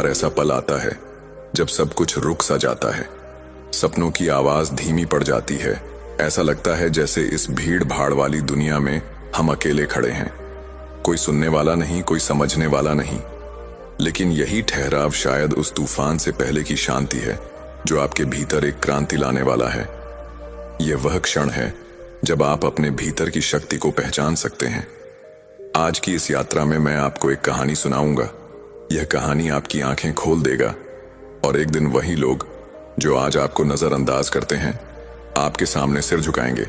बार ऐसा पल आता है जब सब कुछ रुक सा जाता है। सपनों की आवाज धीमी पड़ जाती है। ऐसा लगता है जैसे इस भीड़ भाड़ वाली दुनिया में हम अकेले खड़े हैं। कोई सुनने वाला नहीं, कोई समझने वाला नहीं। लेकिन यही ठहराव शायद उस तूफान से पहले की शांति है जो आपके भीतर एक क्रांति लाने वाला है। यह वह क्षण है जब आप अपने भीतर की शक्ति को पहचान सकते हैं। आज की इस यात्रा में मैं आपको एक कहानी सुनाऊंगा। यह कहानी आपकी आंखें खोल देगा और एक दिन वही लोग जो आज आपको नजरअंदाज करते हैं आपके सामने सिर झुकाएंगे।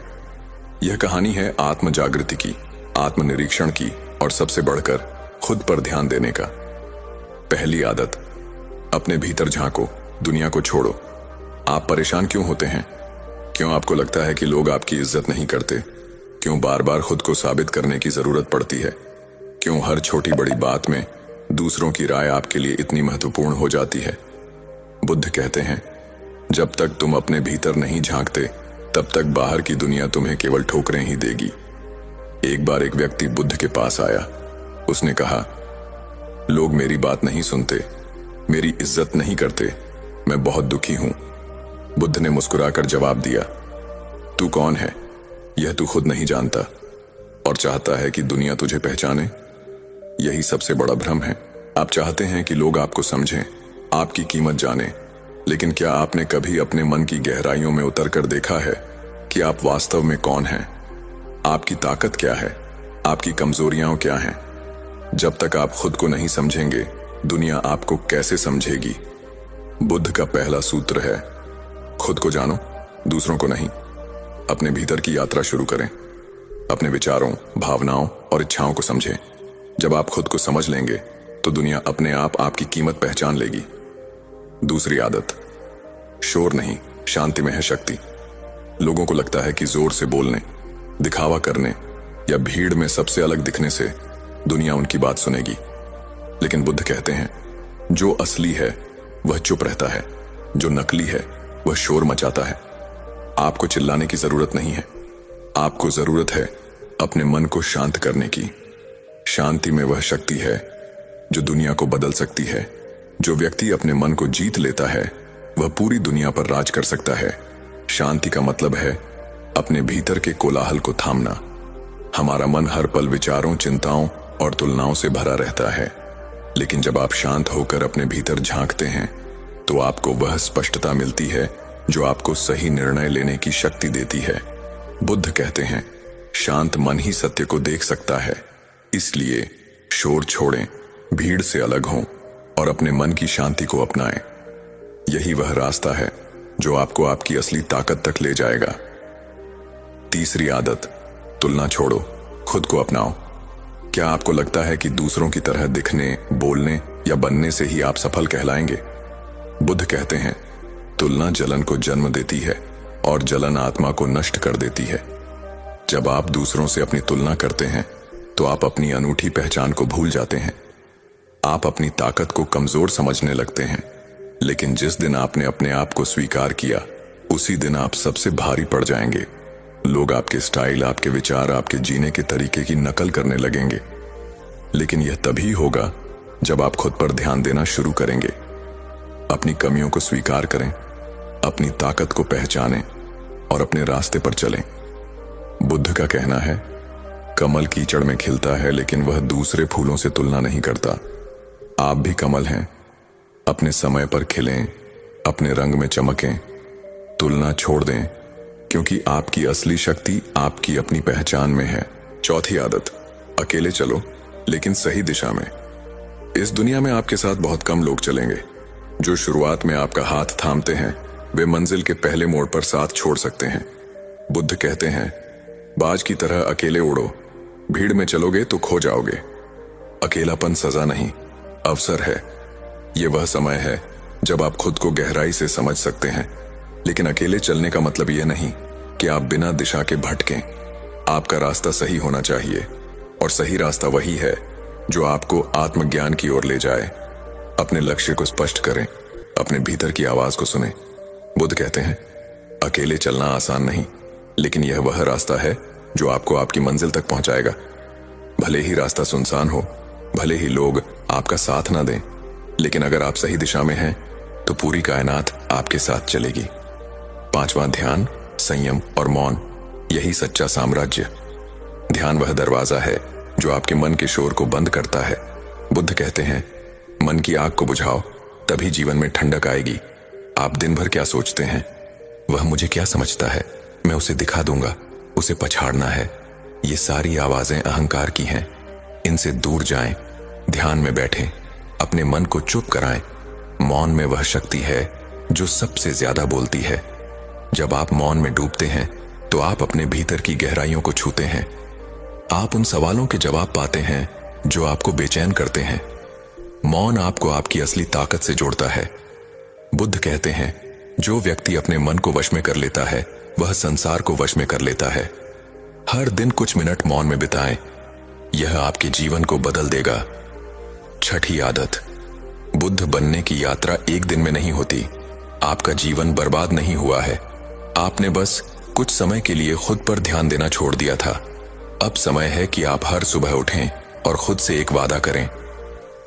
यह कहानी है आत्म जागृति की, आत्मनिरीक्षण की और सबसे बढ़कर खुद पर ध्यान देने का। पहली आदत, अपने भीतर झांको, दुनिया को छोड़ो। आप परेशान क्यों होते हैं? क्यों आपको लगता है कि लोग आपकी इज्जत नहीं करते? क्यों बार बार खुद को साबित करने की जरूरत पड़ती है? क्यों हर छोटी बड़ी बात में दूसरों की राय आपके लिए इतनी महत्वपूर्ण हो जाती है? बुद्ध कहते हैं, जब तक तुम अपने भीतर नहीं झांकते तब तक बाहर की दुनिया तुम्हें केवल ठोकरें ही देगी। एक बार एक व्यक्ति बुद्ध के पास आया। उसने कहा, लोग मेरी बात नहीं सुनते, मेरी इज्जत नहीं करते, मैं बहुत दुखी हूं। बुद्ध ने मुस्कुराकर जवाब दिया, तू कौन है यह तू खुद नहीं जानता और चाहता है कि दुनिया तुझे पहचाने। यही सबसे बड़ा भ्रम है। आप चाहते हैं कि लोग आपको समझें, आपकी कीमत जाने, लेकिन क्या आपने कभी अपने मन की गहराइयों में उतरकर देखा है कि आप वास्तव में कौन हैं? आपकी ताकत क्या है? आपकी कमजोरियां क्या हैं? जब तक आप खुद को नहीं समझेंगे, दुनिया आपको कैसे समझेगी? बुद्ध का पहला सूत्र है, खुद को जानो, दूसरों को नहीं। अपने भीतर की यात्रा शुरू करें। अपने विचारों, भावनाओं और इच्छाओं को समझें। जब आप खुद को समझ लेंगे तो दुनिया अपने आप आपकी कीमत पहचान लेगी। दूसरी आदत, शोर नहीं, शांति में है शक्ति। लोगों को लगता है कि जोर से बोलने, दिखावा करने या भीड़ में सबसे अलग दिखने से दुनिया उनकी बात सुनेगी। लेकिन बुद्ध कहते हैं, जो असली है वह चुप रहता है, जो नकली है वह शोर मचाता है। आपको चिल्लाने की जरूरत नहीं है, आपको जरूरत है अपने मन को शांत करने की। शांति में वह शक्ति है जो दुनिया को बदल सकती है। जो व्यक्ति अपने मन को जीत लेता है वह पूरी दुनिया पर राज कर सकता है। शांति का मतलब है अपने भीतर के कोलाहल को थामना। हमारा मन हर पल विचारों, चिंताओं और तुलनाओं से भरा रहता है, लेकिन जब आप शांत होकर अपने भीतर झांकते हैं तो आपको वह स्पष्टता मिलती है जो आपको सही निर्णय लेने की शक्ति देती है। बुद्ध कहते हैं, शांत मन ही सत्य को देख सकता है। इसलिए शोर छोड़ें, भीड़ से अलग हों और अपने मन की शांति को अपनाएं। यही वह रास्ता है जो आपको आपकी असली ताकत तक ले जाएगा। तीसरी आदत, तुलना छोड़ो, खुद को अपनाओ। क्या आपको लगता है कि दूसरों की तरह दिखने, बोलने या बनने से ही आप सफल कहलाएंगे? बुद्ध कहते हैं, तुलना जलन को जन्म देती है और जलन आत्मा को नष्ट कर देती है। जब आप दूसरों से अपनी तुलना करते हैं तो आप अपनी अनूठी पहचान को भूल जाते हैं। आप अपनी ताकत को कमजोर समझने लगते हैं। लेकिन जिस दिन आपने अपने आप को स्वीकार किया, उसी दिन आप सबसे भारी पड़ जाएंगे। लोग आपके स्टाइल, आपके विचार, आपके जीने के तरीके की नकल करने लगेंगे। लेकिन यह तभी होगा जब आप खुद पर ध्यान देना शुरू करेंगे। अपनी कमियों को स्वीकार करें, अपनी ताकत को पहचानें और अपने रास्ते पर चलें। बुद्ध का कहना है, कमल कीचड़ में खिलता है लेकिन वह दूसरे फूलों से तुलना नहीं करता। आप भी कमल हैं, अपने समय पर खिलें, अपने रंग में चमकें। तुलना छोड़ दें, क्योंकि आपकी असली शक्ति आपकी अपनी पहचान में है। चौथी आदत, अकेले चलो लेकिन सही दिशा में। इस दुनिया में आपके साथ बहुत कम लोग चलेंगे। जो शुरुआत में आपका हाथ थामते हैं वे मंजिल के पहले मोड़ पर साथ छोड़ सकते हैं। बुद्ध कहते हैं, बाज की तरह अकेले उड़ो, भीड़ में चलोगे तो खो जाओगे। अकेलापन सजा नहीं, अवसर है। यह वह समय है जब आप खुद को गहराई से समझ सकते हैं। लेकिन अकेले चलने का मतलब यह नहीं कि आप बिना दिशा के भटकें। आपका रास्ता सही होना चाहिए और सही रास्ता वही है जो आपको आत्मज्ञान की ओर ले जाए। अपने लक्ष्य को स्पष्ट करें, अपने भीतर की आवाज को सुनें। बुद्ध कहते हैं, अकेले चलना आसान नहीं, लेकिन यह वह रास्ता है जो आपको आपकी मंजिल तक पहुंचाएगा। भले ही रास्ता सुनसान हो, भले ही लोग आपका साथ ना दें, लेकिन अगर आप सही दिशा में हैं तो पूरी कायनात आपके साथ चलेगी। पांचवा, ध्यान, संयम और मौन, यही सच्चा साम्राज्य। ध्यान वह दरवाजा है जो आपके मन के शोर को बंद करता है। बुद्ध कहते हैं, मन की आग को बुझाओ, तभी जीवन में ठंडक आएगी। आप दिन भर क्या सोचते हैं? वह मुझे क्या समझता है, मैं उसे दिखा दूंगा, उसे पछाड़ना है। ये सारी आवाजें अहंकार की हैं। इनसे दूर जाएं, ध्यान में बैठें, अपने मन को चुप कराएं। मौन में वह शक्ति है जो सबसे ज्यादा बोलती है। जब आप मौन में डूबते हैं तो आप अपने भीतर की गहराइयों को छूते हैं। आप उन सवालों के जवाब पाते हैं जो आपको बेचैन करते हैं। मौन आपको आपकी असली ताकत से जोड़ता है। बुद्ध कहते हैं, जो व्यक्ति अपने मन को वश में कर लेता है वह संसार को वश में कर लेता है। हर दिन कुछ मिनट मौन में बिताएं, यह आपके जीवन को बदल देगा। छठी आदत, बुद्ध बनने की यात्रा एक दिन में नहीं होती। आपका जीवन बर्बाद नहीं हुआ है, आपने बस कुछ समय के लिए खुद पर ध्यान देना छोड़ दिया था। अब समय है कि आप हर सुबह उठें और खुद से एक वादा करें,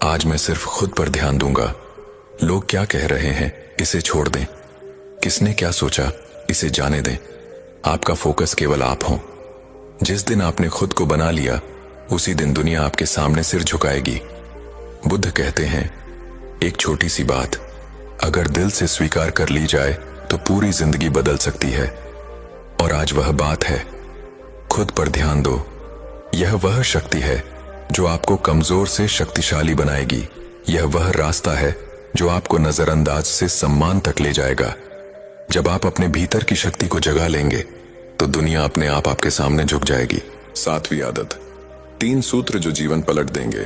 आज मैं सिर्फ खुद पर ध्यान दूंगा। लोग क्या कह रहे हैं इसे छोड़ दें, किसने क्या सोचा इसे जाने दें। आपका फोकस केवल आप हो। जिस दिन आपने खुद को बना लिया उसी दिन दुनिया आपके सामने सिर झुकाएगी। बुद्ध कहते हैं, एक छोटी सी बात अगर दिल से स्वीकार कर ली जाए तो पूरी जिंदगी बदल सकती है। और आज वह बात है, खुद पर ध्यान दो। यह वह शक्ति है जो आपको कमजोर से शक्तिशाली बनाएगी। यह वह रास्ता है जो आपको नजरअंदाज से सम्मान तक ले जाएगा। जब आप अपने भीतर की शक्ति को जगा लेंगे तो दुनिया अपने आप आपके सामने झुक जाएगी। सातवीं आदत, 3 सूत्र जो जीवन पलट देंगे।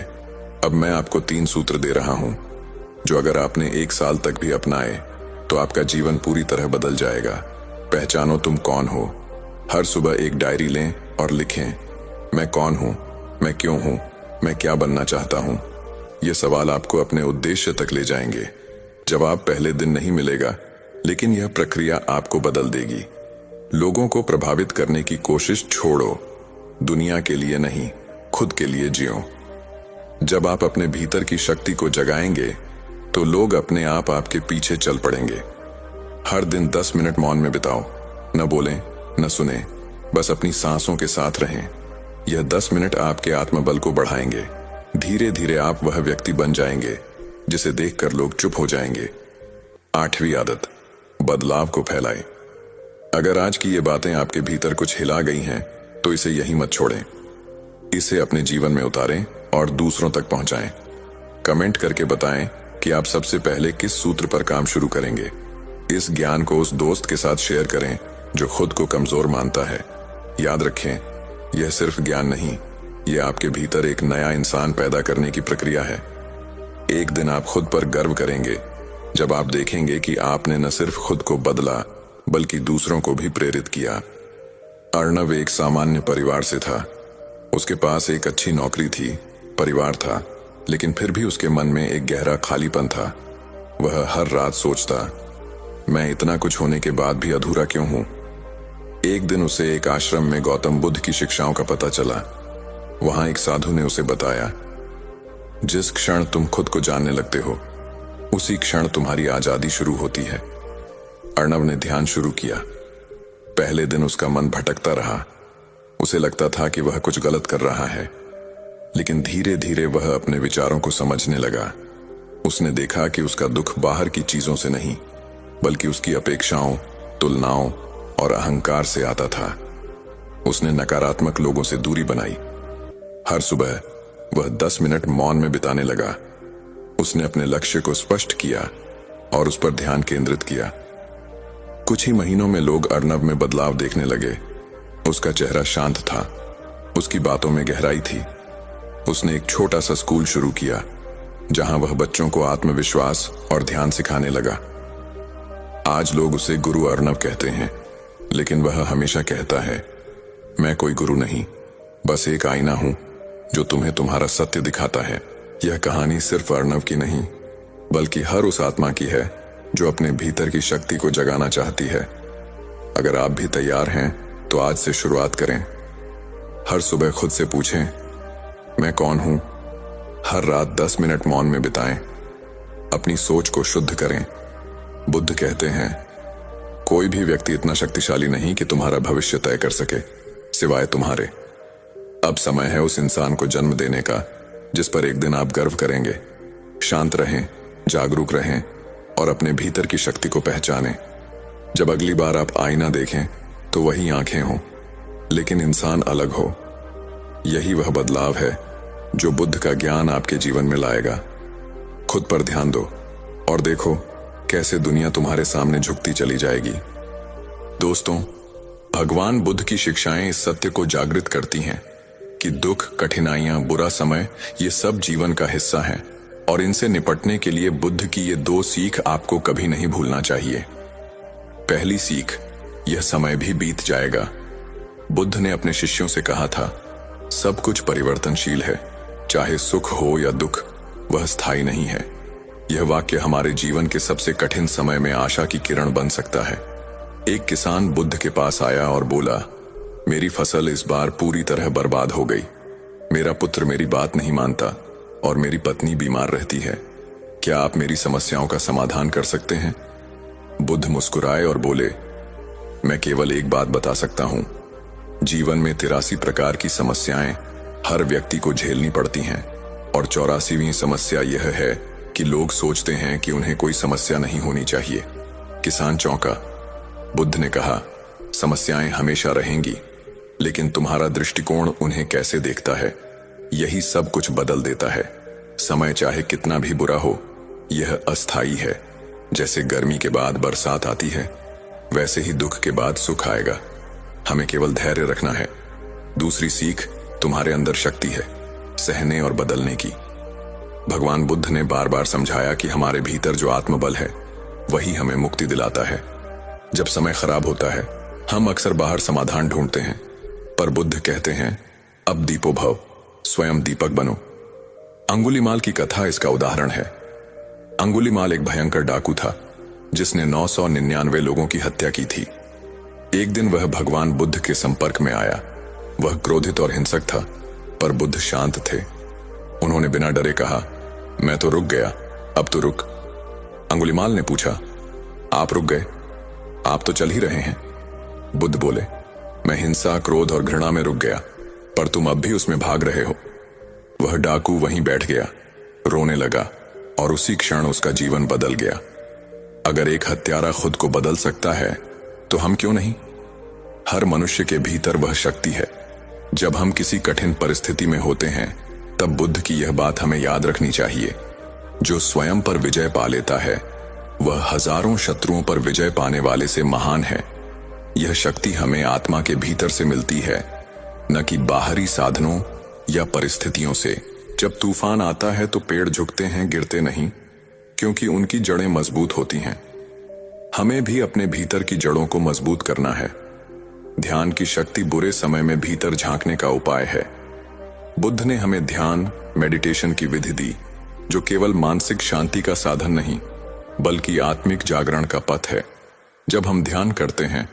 अब मैं आपको 3 सूत्र दे रहा हूं जो अगर आपने 1 साल तक भी अपनाए तो आपका जीवन पूरी तरह बदल जाएगा। पहचानो तुम कौन हो। हर सुबह एक डायरी लें और लिखें, मैं कौन हूं, मैं क्यों हूं, मैं क्या बनना चाहता हूं। ये सवाल आपको अपने उद्देश्य तक ले जाएंगे। जवाब पहले दिन नहीं मिलेगा, लेकिन यह प्रक्रिया आपको बदल देगी। लोगों को प्रभावित करने की कोशिश छोड़ो, दुनिया के लिए नहीं, खुद के लिए जियो। जब आप अपने भीतर की शक्ति को जगाएंगे तो लोग अपने आप आपके पीछे चल पड़ेंगे। हर दिन 10 मिनट मौन में बिताओ, न बोलें न सुने, बस अपनी सांसों के साथ रहें। यह 10 मिनट आपके आत्मबल को बढ़ाएंगे। धीरे धीरे आप वह व्यक्ति बन जाएंगे जिसे देखकर लोग चुप हो जाएंगे। 8वीं आदत, बदलाव को फैलाएं। अगर आज की ये बातें आपके भीतर कुछ हिला गई हैं तो इसे यहीं मत छोड़ें। इसे अपने जीवन में उतारें और दूसरों तक पहुंचाएं। कमेंट करके बताएं कि आप सबसे पहले किस सूत्र पर काम शुरू करेंगे। इस ज्ञान को उस दोस्त के साथ शेयर करें जो खुद को कमजोर मानता है। याद रखें, यह सिर्फ ज्ञान नहीं, यह आपके भीतर एक नया इंसान पैदा करने की प्रक्रिया है। एक दिन आप खुद पर गर्व करेंगे जब आप देखेंगे कि आपने न सिर्फ खुद को बदला बल्कि दूसरों को भी प्रेरित किया। अर्णव एक सामान्य परिवार से था। उसके पास एक अच्छी नौकरी थी, परिवार था, लेकिन फिर भी उसके मन में एक गहरा खालीपन था। वह हर रात सोचता, मैं इतना कुछ होने के बाद भी अधूरा क्यों हूं। एक दिन उसे एक आश्रम में गौतम बुद्ध की शिक्षाओं का पता चला। वहां एक साधु ने उसे बताया, जिस क्षण तुम खुद को जानने लगते हो उसी क्षण तुम्हारी आजादी शुरू होती है। अर्णव ने ध्यान शुरू किया। पहले दिन उसका मन भटकता रहा। उसे लगता था कि वह कुछ गलत कर रहा है, लेकिन धीरे धीरे वह अपने विचारों को समझने लगा। उसने देखा कि उसका दुख बाहर की चीजों से नहीं बल्कि उसकी अपेक्षाओं, तुलनाओं और अहंकार से आता था। उसने नकारात्मक लोगों से दूरी बनाई। हर सुबह वह 10 मिनट मौन में बिताने लगा। उसने अपने लक्ष्य को स्पष्ट किया और उस पर ध्यान केंद्रित किया। कुछ ही महीनों में लोग अर्णव में बदलाव देखने लगे। उसका चेहरा शांत था, उसकी बातों में गहराई थी। उसने एक छोटा सा स्कूल शुरू किया जहां वह बच्चों को आत्मविश्वास और ध्यान सिखाने लगा। आज लोग उसे गुरु अर्णव कहते हैं, लेकिन वह हमेशा कहता है, मैं कोई गुरु नहीं, बस एक आईना हूं जो तुम्हें तुम्हारा सत्य दिखाता है। यह कहानी सिर्फ अर्णव की नहीं बल्कि हर उस आत्मा की है जो अपने भीतर की शक्ति को जगाना चाहती है। अगर आप भी तैयार हैं तो आज से शुरुआत करें। हर सुबह खुद से पूछें, मैं कौन हूं। हर रात 10 मिनट मौन में बिताएं। अपनी सोच को शुद्ध करें। बुद्ध कहते हैं, कोई भी व्यक्ति इतना शक्तिशाली नहीं कि तुम्हारा भविष्य तय कर सके, सिवाय तुम्हारे। अब समय है उस इंसान को जन्म देने का जिस पर एक दिन आप गर्व करेंगे। शांत रहें, जागरूक रहें और अपने भीतर की शक्ति को पहचानें। जब अगली बार आप आईना देखें तो वही आंखें हों, लेकिन इंसान अलग हो। यही वह बदलाव है जो बुद्ध का ज्ञान आपके जीवन में लाएगा। खुद पर ध्यान दो और देखो कैसे दुनिया तुम्हारे सामने झुकती चली जाएगी। दोस्तों, भगवान बुद्ध की शिक्षाएं इस सत्य को जागृत करती हैं कि दुख, कठिनाइयां, बुरा समय ये सब जीवन का हिस्सा हैं और इनसे निपटने के लिए बुद्ध की ये 2 सीख आपको कभी नहीं भूलना चाहिए। पहली सीख, यह समय भी बीत जाएगा। बुद्ध ने अपने शिष्यों से कहा था, सब कुछ परिवर्तनशील है, चाहे सुख हो या दुख, वह स्थायी नहीं है। यह वाक्य हमारे जीवन के सबसे कठिन समय में आशा की किरण बन सकता है। एक किसान बुद्ध के पास आया और बोला, मेरी फसल इस बार पूरी तरह बर्बाद हो गई। मेरा पुत्र मेरी बात नहीं मानता और मेरी पत्नी बीमार रहती है। क्या आप मेरी समस्याओं का समाधान कर सकते हैं? बुद्ध मुस्कुराए और बोले, मैं केवल एक बात बता सकता हूं। जीवन में 83 प्रकार की समस्याएं हर व्यक्ति को झेलनी पड़ती हैं और 84वीं समस्या यह है कि लोग सोचते हैं कि उन्हें कोई समस्या नहीं होनी चाहिए। किसान चौंका। बुद्ध ने कहा, समस्याएं हमेशा रहेंगी, लेकिन तुम्हारा दृष्टिकोण उन्हें कैसे देखता है, यही सब कुछ बदल देता है। समय चाहे कितना भी बुरा हो, यह अस्थायी है। जैसे गर्मी के बाद बरसात आती है, वैसे ही दुख के बाद सुख आएगा। हमें केवल धैर्य रखना है। दूसरी सीख, तुम्हारे अंदर शक्ति है सहने और बदलने की। भगवान बुद्ध ने बार बार समझाया कि हमारे भीतर जो आत्मबल है वही हमें मुक्ति दिलाता है। जब समय खराब होता है, हम अक्सर बाहर समाधान ढूंढते हैं, पर बुद्ध कहते हैं, अब दीपो भव, स्वयं दीपक बनो। अंगुलीमाल की कथा इसका उदाहरण है। अंगुलीमाल एक भयंकर डाकू था जिसने 999 लोगों की हत्या की थी। एक दिन वह भगवान बुद्ध के संपर्क में आया। वह क्रोधित और हिंसक था, पर बुद्ध शांत थे। उन्होंने बिना डरे कहा, मैं तो रुक गया, अब तो रुक। अंगुलीमाल ने पूछा, आप रुक गए? आप तो चल ही रहे हैं। बुद्ध बोले, मैं हिंसा, क्रोध और घृणा में रुक गया, पर तुम अब भी उसमें भाग रहे हो। वह डाकू वहीं बैठ गया, रोने लगा और उसी क्षण उसका जीवन बदल गया। अगर एक हत्यारा खुद को बदल सकता है तो हम क्यों नहीं? हर मनुष्य के भीतर वह शक्ति है। जब हम किसी कठिन परिस्थिति में होते हैं, तब बुद्ध की यह बात हमें याद रखनी चाहिए, जो स्वयं पर विजय पा लेता है वह हजारों शत्रुओं पर विजय पाने वाले से महान है। यह शक्ति हमें आत्मा के भीतर से मिलती है, न कि बाहरी साधनों या परिस्थितियों से। जब तूफान आता है तो पेड़ झुकते हैं, गिरते नहीं, क्योंकि उनकी जड़ें मजबूत होती हैं। हमें भी अपने भीतर की जड़ों को मजबूत करना है। ध्यान की शक्ति बुरे समय में भीतर झांकने का उपाय है। बुद्ध ने हमें ध्यान, मेडिटेशन की विधि दी, जो केवल मानसिक शांति का साधन नहीं, बल्कि आत्मिक जागरण का पथ है। जब हम ध्यान करते हैं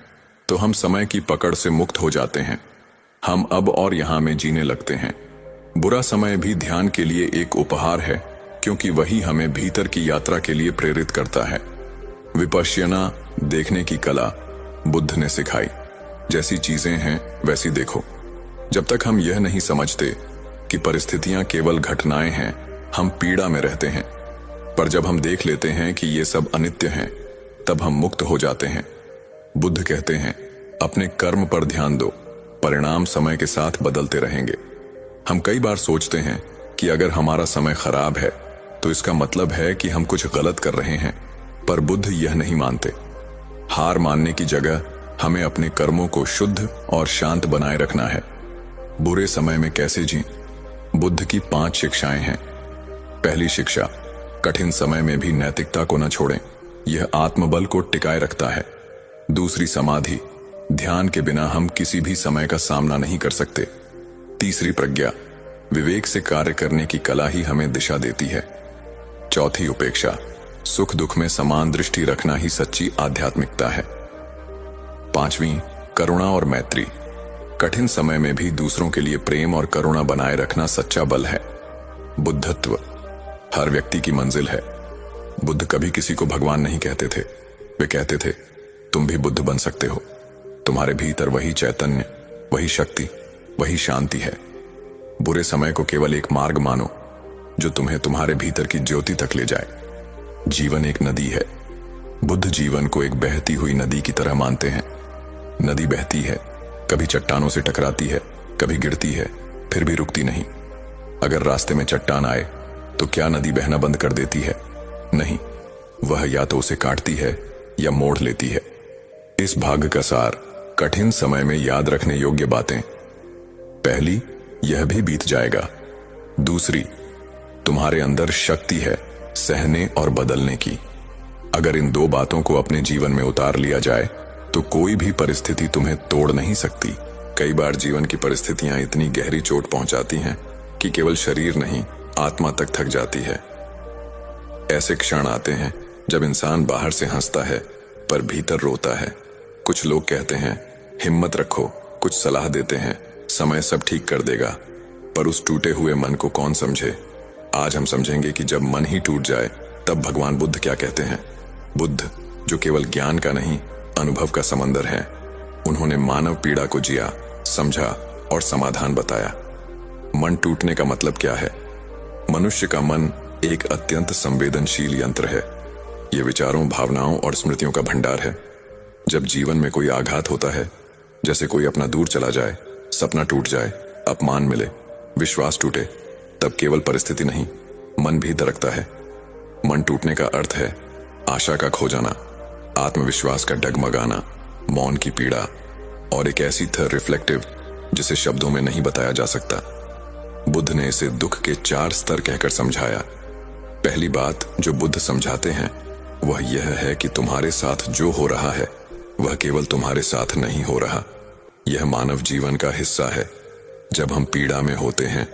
तो हम समय की पकड़ से मुक्त हो जाते हैं। हम अब और यहां में जीने लगते हैं। बुरा समय भी ध्यान के लिए एक उपहार है, क्योंकि वही हमें भीतर की यात्रा के लिए प्रेरित करता है। विपश्यना, देखने की कला, बुद्ध ने सिखाई। जैसी चीजें हैं वैसी देखो। जब तक हम यह नहीं समझते कि परिस्थितियां केवल घटनाएं हैं, हम पीड़ा में रहते हैं। पर जब हम देख लेते हैं कि ये सब अनित्य हैं, तब हम मुक्त हो जाते हैं। बुद्ध कहते हैं, अपने कर्म पर ध्यान दो, परिणाम समय के साथ बदलते रहेंगे। हम कई बार सोचते हैं कि अगर हमारा समय खराब है तो इसका मतलब है कि हम कुछ गलत कर रहे हैं, पर बुद्ध यह नहीं मानते। हार मानने की जगह हमें अपने कर्मों को शुद्ध और शांत बनाए रखना है। बुरे समय में कैसे जीं? बुद्ध की 5 शिक्षाएं हैं। पहली शिक्षा, कठिन समय में भी नैतिकता को न छोड़ें, यह आत्मबल को टिकाए रखता है। दूसरी, समाधि, ध्यान के बिना हम किसी भी समय का सामना नहीं कर सकते। तीसरी, प्रज्ञा, विवेक से कार्य करने की कला ही हमें दिशा देती है। चौथी, उपेक्षा, सुख दुख में समान दृष्टि रखना ही सच्ची आध्यात्मिकता है। पांचवी, करुणा और मैत्री, कठिन समय में भी दूसरों के लिए प्रेम और करुणा बनाए रखना सच्चा बल है। बुद्धत्व, हर व्यक्ति की मंजिल है, बुद्ध कभी किसी को भगवान नहीं कहते थे। वे कहते थे, तुम भी बुद्ध बन सकते हो। तुम्हारे भीतर वही चैतन्य, वही शक्ति, वही शांति है। बुरे समय को केवल एक मार्ग मानो जो तुम्हें तुम्हारे भीतर की ज्योति तक ले जाए। जीवन एक नदी है। बुद्ध जीवन को एक बहती हुई नदी की तरह मानते हैं। नदी बहती है, कभी चट्टानों से टकराती है, कभी गिरती है, फिर भी रुकती नहीं। अगर रास्ते में चट्टान आए तो क्या नदी बहना बंद कर देती है? नहीं, वह या तो उसे काटती है या मोड़ लेती है। इस भाग का सार, कठिन समय में याद रखने योग्य बातें। पहली, यह भी बीत जाएगा। दूसरी, तुम्हारे अंदर शक्ति है सहने और बदलने की। अगर इन दो बातों को अपने जीवन में उतार लिया जाए तो कोई भी परिस्थिति तुम्हें तोड़ नहीं सकती। कई बार जीवन की परिस्थितियां इतनी गहरी चोट पहुंचाती हैं कि केवल शरीर नहीं, आत्मा तक थक जाती है। ऐसे क्षण आते हैं जब इंसान बाहर से हंसता है पर भीतर रोता है। कुछ लोग कहते हैं, हिम्मत रखो, कुछ सलाह देते हैं, समय सब ठीक कर देगा। पर उस टूटे हुए मन को कौन समझे? आज हम समझेंगे कि जब मन ही टूट जाए तब भगवान बुद्ध क्या कहते हैं। बुद्ध, जो केवल ज्ञान का नहीं, अनुभव का समंदर है, उन्होंने मानव पीड़ा को जिया, समझा और समाधान बताया। मन टूटने का मतलब क्या है? मनुष्य का मन एक अत्यंत संवेदनशील यंत्र है। यह विचारों, भावनाओं और स्मृतियों का भंडार है। जब जीवन में कोई आघात होता है, जैसे कोई अपना दूर चला जाए, सपना टूट जाए, अपमान मिले, विश्वास टूटे, तब केवल परिस्थिति नहीं, मन भी दरकता है। मन टूटने का अर्थ है आशा का खो जाना, आत्मविश्वास का डगमगाना, मौन की पीड़ा और एक ऐसी थर रिफ्लेक्टिव जिसे शब्दों में नहीं बताया जा सकता। बुद्ध ने इसे दुख के 4 स्तर कहकर समझाया। पहली बात जो बुद्ध समझाते हैं वह यह है कि तुम्हारे साथ जो हो रहा है वह केवल तुम्हारे साथ नहीं हो रहा, यह मानव जीवन का हिस्सा है। जब हम पीड़ा में होते हैं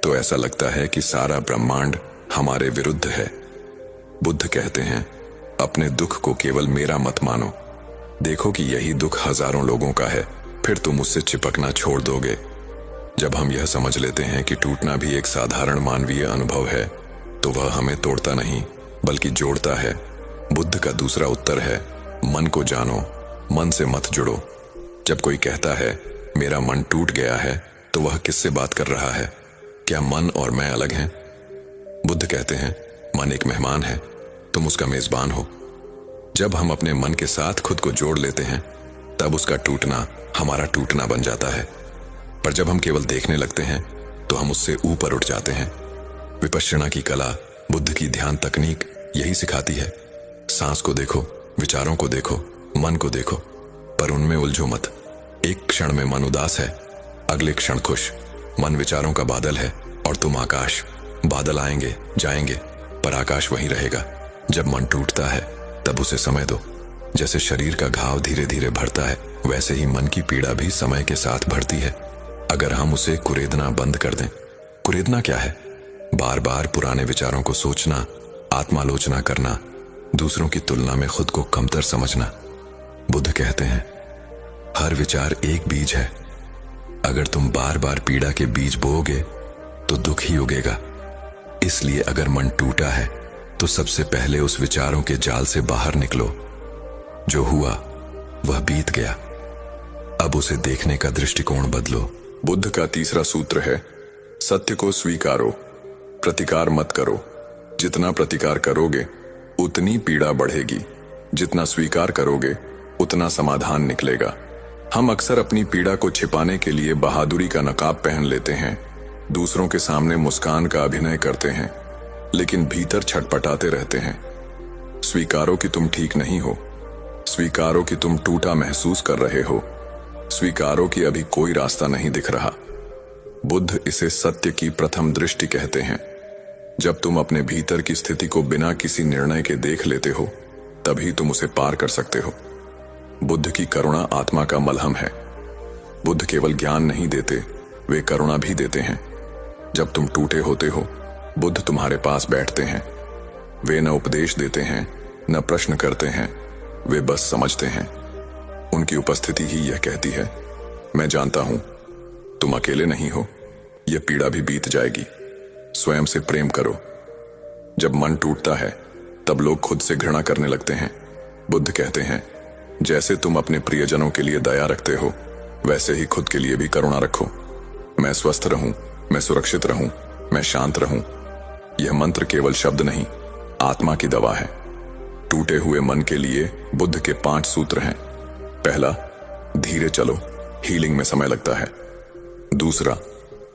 तो ऐसा लगता है कि सारा ब्रह्मांड हमारे विरुद्ध है। बुद्ध कहते हैं, अपने दुख को केवल मेरा मत मानो। देखो कि यही दुख हजारों लोगों का है, फिर तुम उससे चिपकना छोड़ दोगे। जब हम यह समझ लेते हैं कि टूटना भी एक साधारण मानवीय अनुभव है तो वह हमें तोड़ता नहीं बल्कि जोड़ता है। बुद्ध का दूसरा उत्तर है, मन को जानो, मन से मत जुड़ो। जब कोई कहता है मेरा मन टूट गया है तो वह किससे बात कर रहा है? क्या मन और मैं अलग हैं? बुद्ध कहते हैं, मन एक मेहमान है, तुम उसका मेजबान हो। जब हम अपने मन के साथ खुद को जोड़ लेते हैं तब उसका टूटना हमारा टूटना बन जाता है। पर जब हम केवल देखने लगते हैं तो हम उससे ऊपर उठ जाते हैं। विपश्यना की कला, बुद्ध की ध्यान तकनीक यही सिखाती है। सांस को देखो, विचारों को देखो, मन को देखो, पर उनमें उलझो मत। एक क्षण में मन उदास है, अगले क्षण खुश। मन विचारों का बादल है और तुम आकाश। बादल आएंगे जाएंगे पर आकाश वहीं रहेगा। जब मन टूटता है तब उसे समय दो। जैसे शरीर का घाव धीरे धीरे भरता है वैसे ही मन की पीड़ा भी समय के साथ भरती है, अगर हम उसे कुरेदना बंद कर दें। कुरेदना क्या है? बार बार पुराने विचारों को सोचना, आत्मालोचना करना, दूसरों की तुलना में खुद को कमतर समझना। बुद्ध कहते हैं, हर विचार एक बीज है। अगर तुम बार बार पीड़ा के बीज बोओगे तो दुख ही उगेगा। इसलिए अगर मन टूटा है तो सबसे पहले उस विचारों के जाल से बाहर निकलो। जो हुआ वह बीत गया, अब उसे देखने का दृष्टिकोण बदलो। बुद्ध का तीसरा सूत्र है, सत्य को स्वीकारो, प्रतिकार मत करो। जितना प्रतिकार करोगे उतनी पीड़ा बढ़ेगी, जितना स्वीकार करोगे उतना समाधान निकलेगा। हम अक्सर अपनी पीड़ा को छिपाने के लिए बहादुरी का नकाब पहन लेते हैं, दूसरों के सामने मुस्कान का अभिनय करते हैं, लेकिन भीतर छटपटाते रहते हैं। स्वीकारो कि तुम ठीक नहीं हो, स्वीकारो कि तुम टूटा महसूस कर रहे हो, स्वीकारो कि अभी कोई रास्ता नहीं दिख रहा। बुद्ध इसे सत्य की प्रथम दृष्टि कहते हैं। जब तुम अपने भीतर की स्थिति को बिना किसी निर्णय के देख लेते हो तभी तुम उसे पार कर सकते हो। बुद्ध की करुणा आत्मा का मलहम है। बुद्ध केवल ज्ञान नहीं देते, वे करुणा भी देते हैं। जब तुम टूटे होते हो बुद्ध तुम्हारे पास बैठते हैं। वे न उपदेश देते हैं न प्रश्न करते हैं, वे बस समझते हैं। उनकी उपस्थिति ही यह कहती है, मैं जानता हूं तुम अकेले नहीं हो, यह पीड़ा भी बीत जाएगी। स्वयं से प्रेम करो। जब मन टूटता है तब लोग खुद से घृणा करने लगते हैं। बुद्ध कहते हैं, जैसे तुम अपने प्रियजनों के लिए दया रखते हो, वैसे ही खुद के लिए भी करुणा रखो। मैं स्वस्थ रहूं, मैं सुरक्षित रहूं, मैं शांत रहूं। यह मंत्र केवल शब्द नहीं, आत्मा की दवा है। टूटे हुए मन के लिए बुद्ध के 5 सूत्र हैं। पहला, धीरे चलो, हीलिंग में समय लगता है। दूसरा,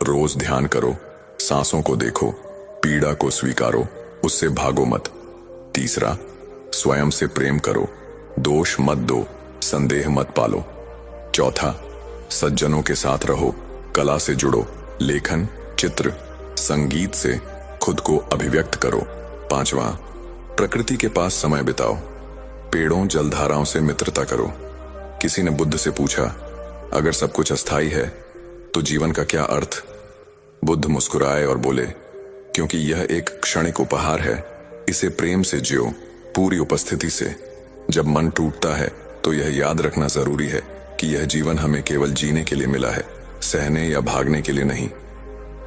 रोज ध्यान करो, सांसों को देखो, पीड़ा को स्वीकारो, उससे भागो मत। तीसरा, स्वयं से प्रेम करो, दोष मत दो, संदेह मत पालो। चौथा, सज्जनों के साथ रहो, कला से जुड़ो, लेखन, चित्र, संगीत से खुद को अभिव्यक्त करो। पांचवा, प्रकृति के पास समय बिताओ, पेड़ों जलधाराओं से मित्रता करो। किसी ने बुद्ध से पूछा, अगर सब कुछ अस्थायी है तो जीवन का क्या अर्थ? बुद्ध मुस्कुराए और बोले, क्योंकि यह एक क्षणिक उपहार है, इसे प्रेम से जियो, पूरी उपस्थिति से। जब मन टूटता है तो यह याद रखना जरूरी है कि यह जीवन हमें केवल जीने के लिए मिला है, सहने या भागने के लिए नहीं।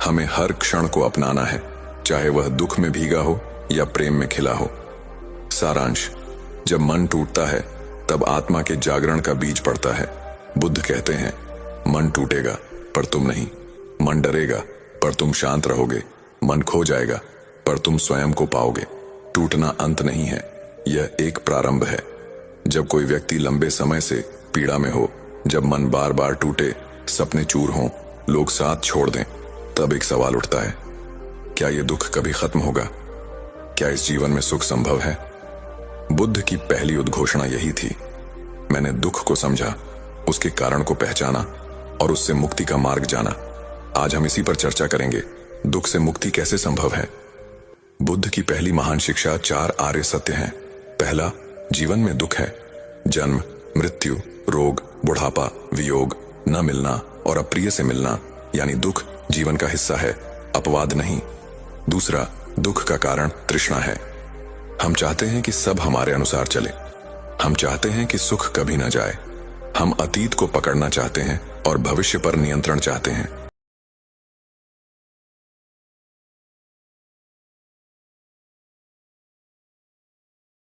हमें हर क्षण को अपनाना है, चाहे वह दुख में भीगा हो या प्रेम में खिला हो। सारांश, जब मन टूटता है तब आत्मा के जागरण का बीज पड़ता है। बुद्ध कहते हैं, मन टूटेगा पर तुम नहीं, मन डरेगा पर तुम शांत रहोगे, मन खो जाएगा पर तुम स्वयं को पाओगे। टूटना अंत नहीं है, यह एक प्रारंभ है। जब कोई व्यक्ति लंबे समय से पीड़ा में हो, जब मन बार बार टूटे, सपने चूर हों, लोग साथ छोड़ दें, तब एक सवाल उठता है, क्या यह दुख कभी खत्म होगा? क्या इस जीवन में सुख संभव है? बुद्ध की पहली उद्घोषणा यही थी। मैंने दुख को समझा, उसके कारण को पहचाना और उससे मुक्ति का मार्ग जाना। आज हम इसी पर चर्चा करेंगे, दुख से मुक्ति कैसे संभव है। बुद्ध की पहली महान शिक्षा 4 आर्य सत्य हैं। पहला, जीवन में दुख है, जन्म, मृत्यु, रोग, बुढ़ापा, वियोग, न मिलना और अप्रिय से मिलना, यानी दुख जीवन का हिस्सा है, अपवाद नहीं। दूसरा, दुख का कारण तृष्णा है। हम चाहते हैं कि सब हमारे अनुसार चले, हम चाहते हैं कि सुख कभी न जाए, हम अतीत को पकड़ना चाहते हैं और भविष्य पर नियंत्रण चाहते हैं।